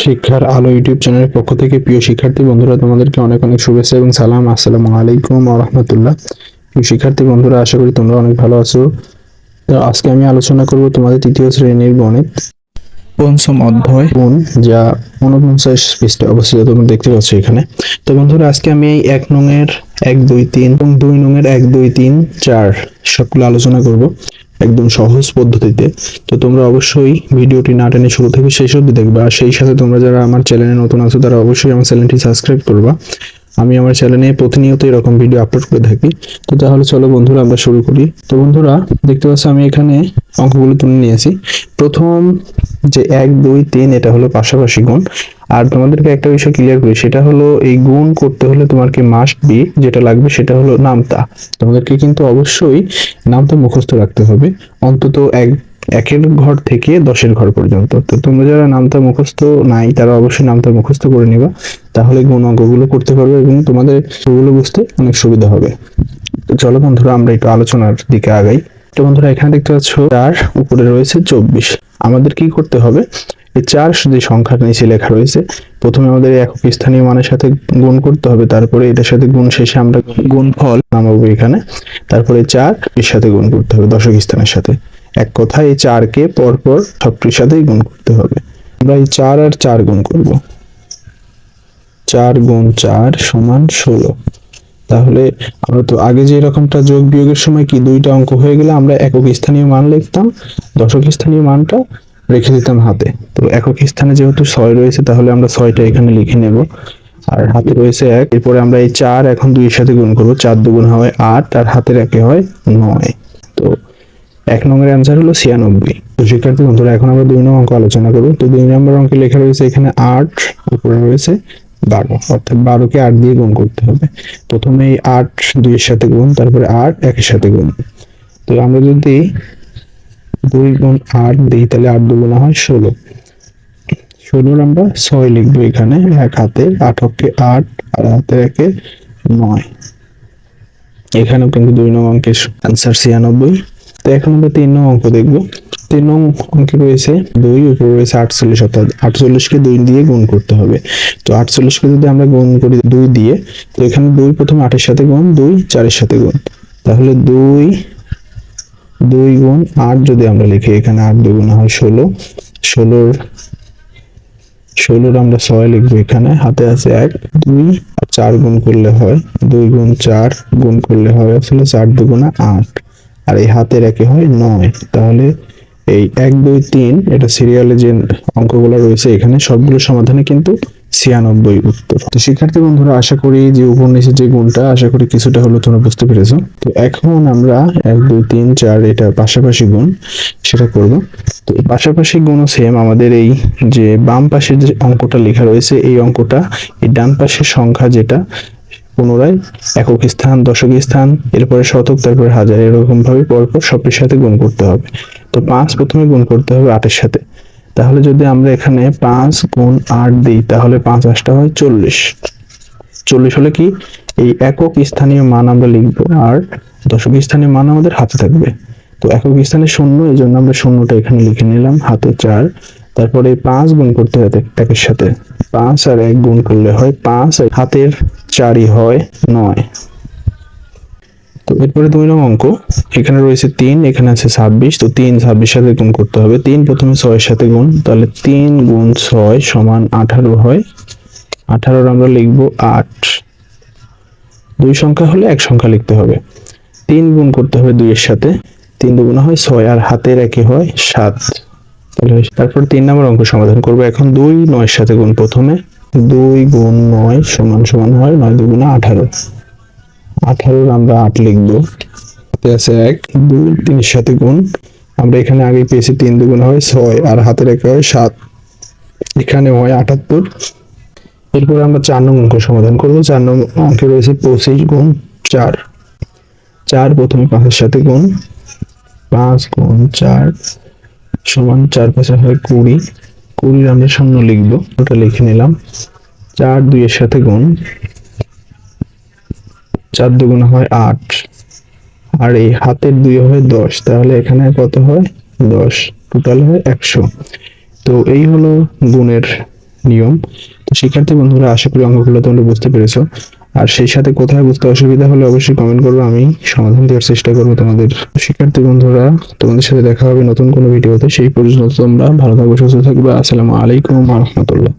শিক্ষার আলো ইউটিউব চ্যানেলের পক্ষ থেকে প্রিয় শিক্ষার্থী বন্ধুরা, তোমাদেরকে অনেক অনেক শুভেচ্ছা এবং সালাম। আসসালামু আলাইকুম ওয়া রাহমাতুল্লাহ। প্রিয় শিক্ষার্থী বন্ধুরা, আশা করি তোমরা অনেক ভালো আছো। তো আজকে আমি আলোচনা করব তোমাদের তৃতীয় শ্রেণীর গণিত পঞ্চম অধ্যায় গুণ, যা 49 পৃষ্ঠায় অবস্থিত, তোমরা দেখতে পাচ্ছ এখানে। তো বন্ধুরা, আজকে আমি এই 1 নং এর 1 2 3 এবং 2 নং এর 1 2 3 4 সবগুলো আলোচনা করব একদম সহজ পদ্ধতিতে। তো তোমরা অবশ্যই ভিডিওটি না টেনে শুরু থেকে শেষ অবধি দেখবা। আর সেই সাথে তোমরা যারা আমার চ্যানেলে নতুন আছো তারা অবশ্যই আমার চ্যানেলটি সাবস্ক্রাইব করবা। আমি আমার চ্যানেলে প্রতিনিয়ত এরকম ভিডিও আপলোড করে থাকি। তো তাহলে চলো বন্ধুরা, আমরা শুরু করি। তো বন্ধুরা, দেখতে পাচ্ছ আমি এখানে অঙ্কগুলো তুলে নিয়েছি। প্রথম যে 1 2 3 এটা হলো পাশাপাশি গুণ। আর তোমাদেরকে একটা বিষয় ক্লিয়ার করি, সেটা হলো এই গুণ করতে হলে তোমাকে মাস্ট বি যেটা লাগবে সেটা হলো নামতা। তোমাদেরকে কিন্তু অবশ্যই নামতা মুখস্থ রাখতে হবে, অন্তত একের ঘর থেকে 10-এর ঘর পর্যন্ত। তো তোমরা যারা নামতা মুখস্থ নাই তারা অবশ্যই নামতা মুখস্থ করে নিবা, তাহলে গুণ অঙ্কগুলো করতে পারবে এবং তোমাদের ওগুলো বুঝতে অনেক সুবিধা হবে। তো চলো বন্ধুরা, আমরা একটু আলোচনার দিকে আগাই। তো বন্ধুরা, এখানে দেখতে পাচ্ছ 4 উপরে রয়েছে 24। আমাদের কি করতে হবে, এই 4 যে সংখ্যার নিচে লেখা রয়েছে, প্রথমে আমাদের একক স্থানীয় মানের সাথে গুণ করতে হবে, তারপরে এটার সাথে গুণ শেষে আমরা গুণফল নামাবো এখানে, তারপরে 4 এর সাথে গুণ করতে হবে দশক স্থানের সাথে। এক কথায় এই 4 কে পরপর সবটির সাথেই গুণ করতে হবে। আমরা এই 4 আর 4 গুণ করব। 4 গুণ 4 সমান 16। তাহলে আমরা তো আগে যে এরকমটা যোগ বিয়োগের সময় কি দুইটা অঙ্ক হয়ে গেলে আমরা একক স্থানীয় মান লিখতাম, দশক স্থানীয় মানটা রেখে দিতাম হাতে। তো একক স্থানে যেহেতু 6 রয়েছে, তাহলে আমরা 6টা এখানে লিখে নেব। আর হাতে রয়েছে 1। এরপরে আমরা এই 4 এখন 2 এর সাথে গুণ করব। 4 দুগুণ হয় 8 আর হাতের একে হয় 9। তো 1 নং এর অ্যান্সার হলো 96। তো শিক্ষার্থী বন্ধুরা, এখন আমরা 2 নং অঙ্ক আলোচনা করব। তো 2 নম্বর অঙ্কে লেখা রয়েছে এখানে 8, উপরে রয়েছে 12, অর্থাৎ 12 কে 8 দিয়ে গুণ করতে হবে। প্রথমে এই 8 2 এর সাথে গুণ, তারপরে 8 1 এর সাথে গুণ। তো আমরা যদি 2 গুণ 8 দিই, তাহলে 8 দুগুণ হয় 16। 16 আমরা 6 লিখবো এখানে এক হাতে, 8 কে 8 আর হাতে একে 9। এখানেও কিন্তু 2 নং অঙ্কের অ্যান্সার 96। তো এখন আমরা 3 নং অঙ্ক দেখব। 3 নং অঙ্কে রয়েছে 2, উপরে রয়েছে 48, অর্থাৎ 48 কে 2 দিয়ে গুণ করতে হবে। তো 48 কে যদি আমরা গুণ করি 2 দিয়ে, তো এখানে 2 প্রথমে 8 এর সাথে গুণ, 2 4 এর সাথে গুণ, তাহলে 2 গুণ 8 যদি আমরা লিখি, এখানে 8 দুগুণ হয় 16। 16 আমরা 6 লিখবো এখানে, হাতে আছে 1 2 আর 4 গুণ করলে হয় 2 গুণ 4 গুণ করলে হয় আসলে 4 দুগুণা 8 আর এই হাতের একে হয় 9। তাহলে এই 1 2 3 এটা সিরিয়ালে যে অঙ্কগুলো রয়েছে এখানে সবগুলো সমাধানে কিন্তু 96 উত্তর। তো শিক্ষার্থী বন্ধুরা, আশা করি যে উপর নিচে যে গুণটা আশা করি কিছুটা হলো তোমরা বুঝতে পেরেছো। তো এখন আমরা 1 2 3 4 এটা পাশাপাশি গুণ সেটা করব। তো পাশাপাশি গুণও সেম, আমাদের এই যে বাম পাশে যে অঙ্কটা লেখা রয়েছে এই অঙ্কটা এই ডান পাশের সংখ্যা যেটা পুনরায় একক স্থান, দশক স্থান, এরপরে শতক, তারপরে হাজার, এরকম ভাবে পরপর সবটির সাথে গুণ করতে হবে। তো 5 প্রথমে গুণ করতে হবে 8 এর সাথে। তাহলে যদি আমরা এখানে 5 গুণ 8 দিই, তাহলে 5 8টা হয় 40। 40 হলে কি এই একক স্থানীয় মান আমরা লিখবো আর দশক স্থানীয় মান আমাদের হাতে থাকবে। তো একক স্থানে 0, এই জন্য আমরা 0টা এখানে লিখে নিলাম, হাতে 4। তারপরে 5 গুণ করতে হবে একের সাথে, 5 আর 1 গুণ করলে হয় 5, হাতের 4ই হয় 9। তো এরপরে 2 নং অঙ্ক, এখানে রয়েছে 3, এখানে আছে 26। তো 3 26 সাথে গুণ করতে হবে। 3 প্রথমে 6 এর সাথে গুণ, তাহলে 3 গুণ 6 সমান 18 হয়। 18 আমরা লিখবো 8। 2 সংখ্যা হলে এক সংখ্যা লিখতে হবে। 3 গুণ করতে হবে 2 এর সাথে, 3 দুগুণ হয় 6 আর হাতের একে হয় 7। তারপর 3 নম্বর অঙ্ক সমাধান করব। এখন 2 9 এর সাথে গুণ, প্রথমে 2 গুণ 9 সমান সমান হয় 9 দুগুণা 18। 18 আমরা 8 লিখবো, হাতে আছে 1 2 3 এর সাথে গুণ, আমরা এখানে আগে পেয়েছি 3 দুগুণ হয় 6 আর হাতের একে হয় 7, এখানে হয় 78। এরপর আমরা 4 নং অঙ্ক সমাধান করব। 4 নং অঙ্কে রয়েছে 25 গুণ 4। 4 প্রথমে 5 এর সাথে গুণ, 5 গুণ 4 সমান 4 5 হয় 20। 20 আমরা 0 লিখবো, ওটা লিখে নিলাম। 4 2 এর সাথে গুণ, 4 দুগুণ হয় 8 আর এই হাতের 2 হয় 10, তাহলে এখানে কত হয় 10, টোটাল হয় 100। তো এই হলো গুণের নিয়ম। তো শিক্ষার্থী বন্ধুরা, আশা করি অঙ্কগুলো তোমরা বুঝতে পেরেছো। আর সেই সাথে কোথায় বুঝতে অসুবিধা হলে অবশ্যই কমেন্ট করবে, আমি সমাধান দেওয়ার চেষ্টা করবো তোমাদের। শিক্ষার্থী বন্ধুরা, তোমাদের সাথে দেখা হবে নতুন কোনো ভিডিওতে। সেই পর্যন্ত তোমরা ভালো থাকবে, সুস্থ থাকবে। আসসালামু আলাইকুম ওয়া রাহমাতুল্লাহ।